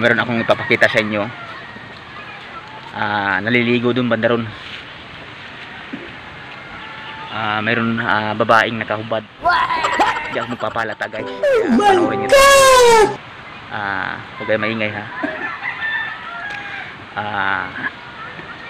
Meron akong ipapakita sa inyo. Naliligo dun banda ron. Meron babaeng nakahubad. Hindi ako magpapalata guys. Panoorin nyo. Huwag kayo maingay ha.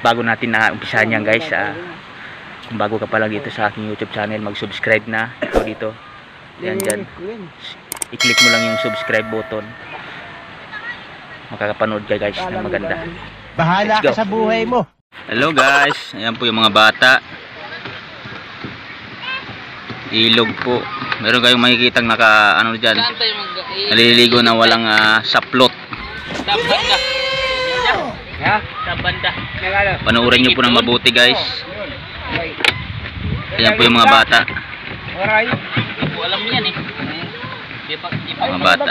Bago natin na umpisahan yan guys, kung bago ka pa lang dito sa aking YouTube channel, mag-subscribe na. Ito dito. Yan dyan. I-click mo lang yung subscribe button. Makakapanood ka guys ng maganda. Bahala ka sa buhay mo. Hello guys, ayan po yung mga bata. Ilog po. Meron kayong makikitang naka ano dyan, naliligo na walang saplot. Panoorin nyo po ng mabuti guys. Ayan po yung mga bata. Mga bata.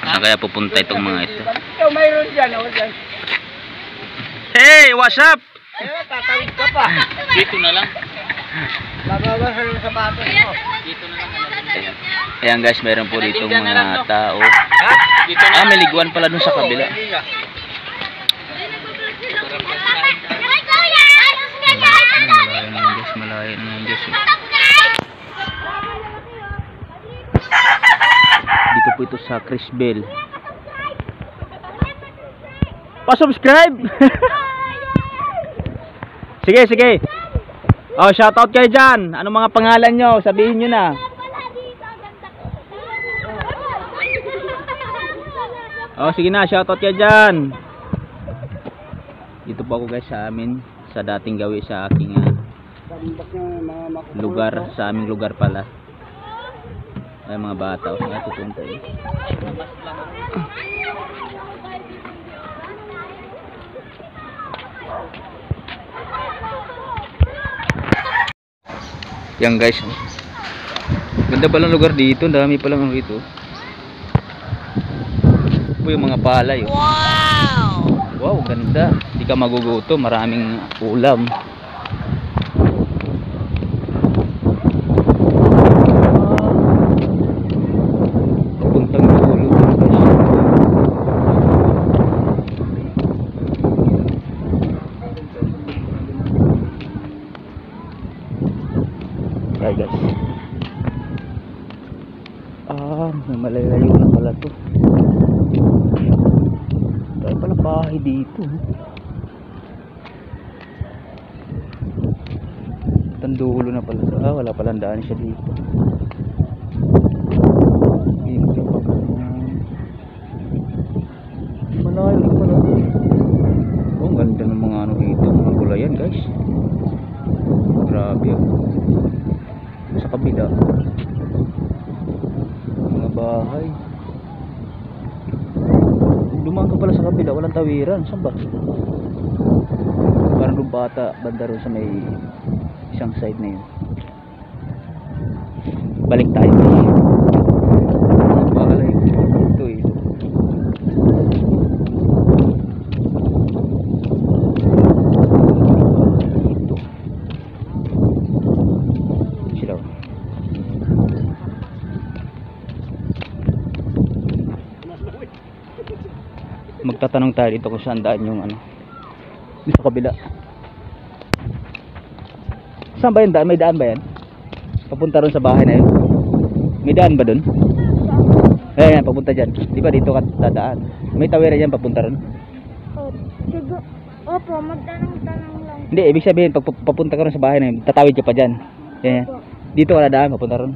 Saan kaya pupunta itong mga ito? Hey, what's up? Tatawid ka pa. Dito na lang. Bababasa yung sapatos mo. Dito na lang. Ayan guys, meron po dito mga tao. May liguan pala dun sa kabila. Malayo na yung Diyos. Dito po ito sa Crisbel. Pa-subscribe! Sige. Shoutout kayo dyan. Anong mga pangalan nyo? Sabihin nyo na. Sige na, shoutout kayo dyan. Dito po ako guys sa amin. Sa dating gawi sa aking lugar. Sa aming lugar pala. Ay mga bata. Tutunta eh. Yan guys. Ganda palang lugar dito. Dami palang ano dito. Ito yung mga palay. Wow, ganda. Hindi ka magugutom. Maraming ulam. Puntang dulo. Ay guys. May malayo na pala to. Ay pala bahay dito. Tandulo na pala to. Wala palang daan siya dito. Malayo na pala. Ang ganda ng mga ano dito. Mga gulayan guys. Grabe. Sa kabila. Mga bahay. Dumaan ka pala sa kabila, walang tawiran. Saan ba? Parang lumbata, banda rin sa may isang side na yun. Balik tayo. Bakalay. Ito eh. Ito. Sila. Magtatanong tayo dito kung saan daan yung ano dito sa kabila. Saan ba yung daan? May daan ba yan? Papunta ron sa bahay na yun? May daan ba dun? Yan, papunta dyan. Di ba dito ka dadaan? May tawiran dyan papunta ron? Opo, magtanong-tanong lang. Hindi, ibig sabihin pag papunta ka ron sa bahay na yun, tatawid ka pa dyan. Yan. Dito ka dadaan, papunta ron?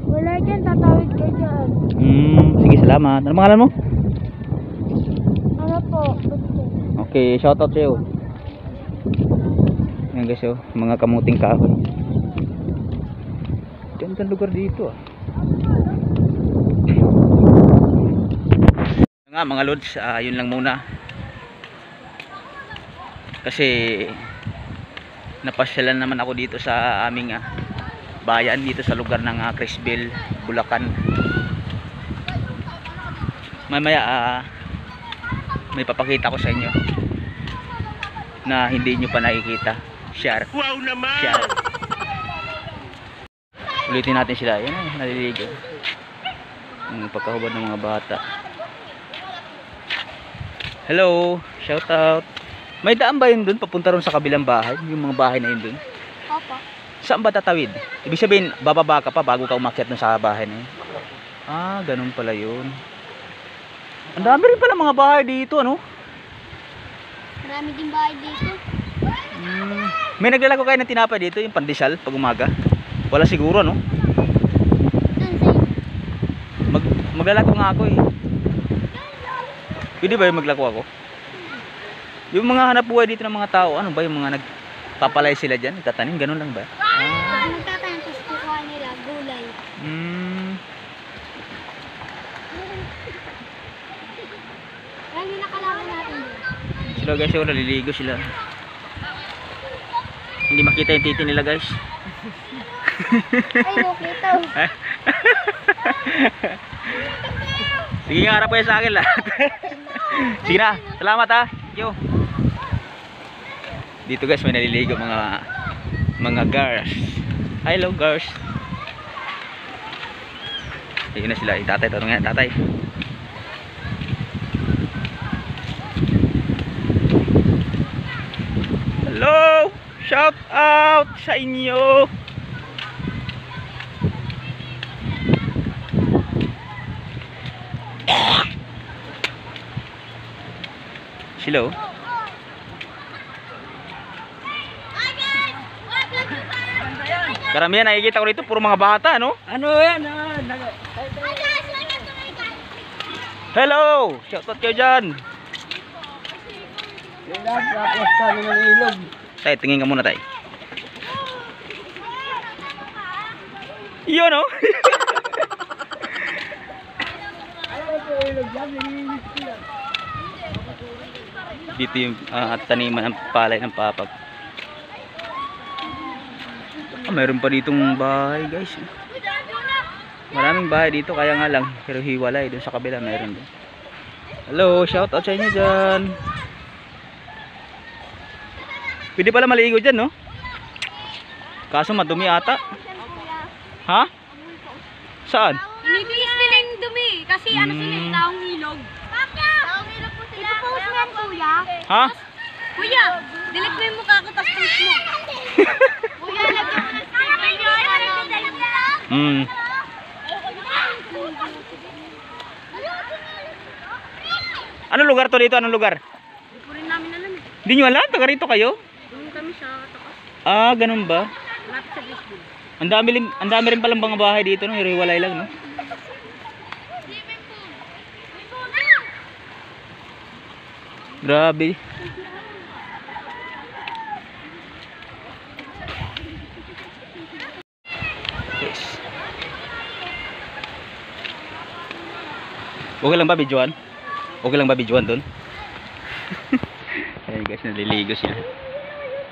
Wala dyan, tatawid ka dyan. Sige, salamat. Ano pangalan mo? Ano po? Okay, shoutout sa'yo. Yan guys, mga kamuting kahoy. Gandang lugar dito nga mga lods, yun lang muna. Kasi napasyalan naman ako dito sa aming bayan, dito sa lugar ng Crisbel, Bulacan. Mamaya may papakita ko sa inyo na hindi nyo pa nakikita. Share. Wow naman! Share. Ulitin natin sila. Yan, naliligo. Yung pagkahubad ng mga bata. Hello, shout out. May daan ba yun dun papunta ron sa kabilang bahay? Yung mga bahay na yun dun? Opo. Saan ba tatawid? Ibig sabihin, bababa ka pa bago ka umakyat dun sa bahay na yun. Ah, ganun pala yun. Ang dami rin pala mga bahay dito, ano? Marami din bahay dito. May naglalako kayo ng tinapay dito, yung pandesal, pag umaga. Wala siguro, no? Doon sa inyo. Maglalako nga ako eh. Pwede ba yung maglako ako? Yung mga hanap buhay dito ng mga tao, ano ba yung mga nagpapalay sila dyan? Nagtatanim, ganun lang ba? Pag nagtatanim, tapos kukuha nila gulay. Kaya hindi nakalaman natin yun. Sila guys, yung naliligo sila. Hindi makita yung titi nila guys. Ay, okay to. Sige nga, harap kayo sa akin lahat. Sige na, salamat ha. Yo. Dito guys, may naliligo mga girls. Hello girls. Ayun na sila, tatay, tanong yan, tatay. Hello! Shout out sa inyo! Hello? Karamihan nakikita ko rito, puro mga bata, no? Ano yan? Hello! Shout out kayo dyan! Tapos kami ng ilog. Tay, tingin ka muna tay. Yun, no? Dito yung taniman ng palay ng papag. Mayroon pa ditong bahay guys. Maraming bahay dito kaya nga lang. Pero hiwalay doon sa kabila mayroon din. Hello, shout out sa inyo dyan. Pwede pala maligo dyan, no? Kaso madumi ata. Ha? Saan? Inibilis nila yung dumi. Kasi ano sila yung taong ilog. Taong ilog po sila. Ipopost mo yan, kuya. Ha? Kuya, delete mo yung mukha ko, tapos post mo. Kuya, lagyan mo na Anong lugar to dito? Anong lugar? Hindi po rin namin alam eh. Hindi nyo alam? Taga rito kayo? Doon kami sa takas. Ah, ganun ba? Lapit sa baseball. Ang dami rin palang mga bahay dito, no? Hiwalay lang, no? Grabe. Yes. Okay lang ba videoan? Okay lang ba videoan doon? Ayun guys, naliligo sila.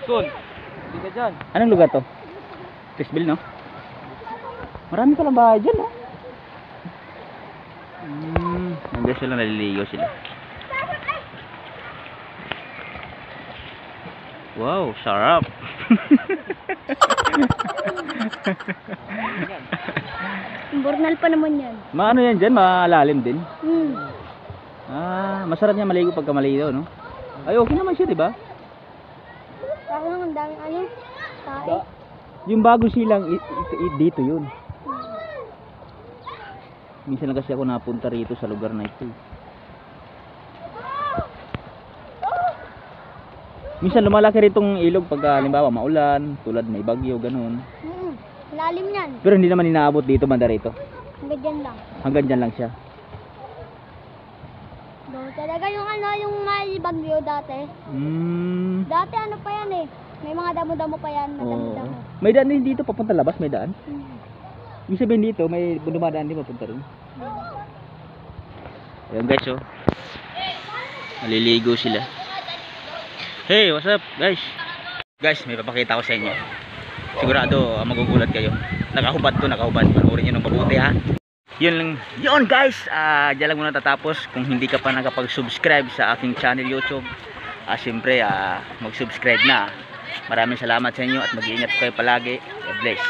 Son, hindi ka dyan. Anong lugar to? Tisbil, no? Marami palang bahay dyan, no? Nandiyan sila, naliligo sila. Wow, sarap. Bornal pa naman yan. Maano yan dyan? Malalim din. Ah, masarap niya maligo pagka maligo, no? Ay, okay naman siya, di ba? Ako lang ang daming ano. Tae. Yung bago silang dito yun. Minsan lang kasi ako napunta rito sa lugar na ito. Minsan lumalaki ritong ilog pagka halimbawa maulan, tulad may bagyo, ganun. Lalim yan. Pero hindi naman inaabot dito banda rito. Hanggang dyan lang. Hanggang dyan lang siya. Talaga yung ano, yung may bagyo dati. Dati ano pa yan eh. May mga damo-damo pa yan. Madami-damo. May daan din dito papunta labas, may daan. Ibig sabihin dito, may dumadaan din papunta rin. Ayan guys, oh. Maliligo sila. Hey, what's up guys? Guys, may papakita ko sa inyo. Sigurado magugulat kayo. Nakahubad to, nakahubad. Panoorin nyo ng mabuti ha. Yun lang. Yun guys, dyan lang muna tatapos. Kung hindi ka pa nakapag-subscribe sa aking channel YouTube, siyempre mag-subscribe na. Maraming salamat sa inyo at mag-iingat kayo palagi. God bless.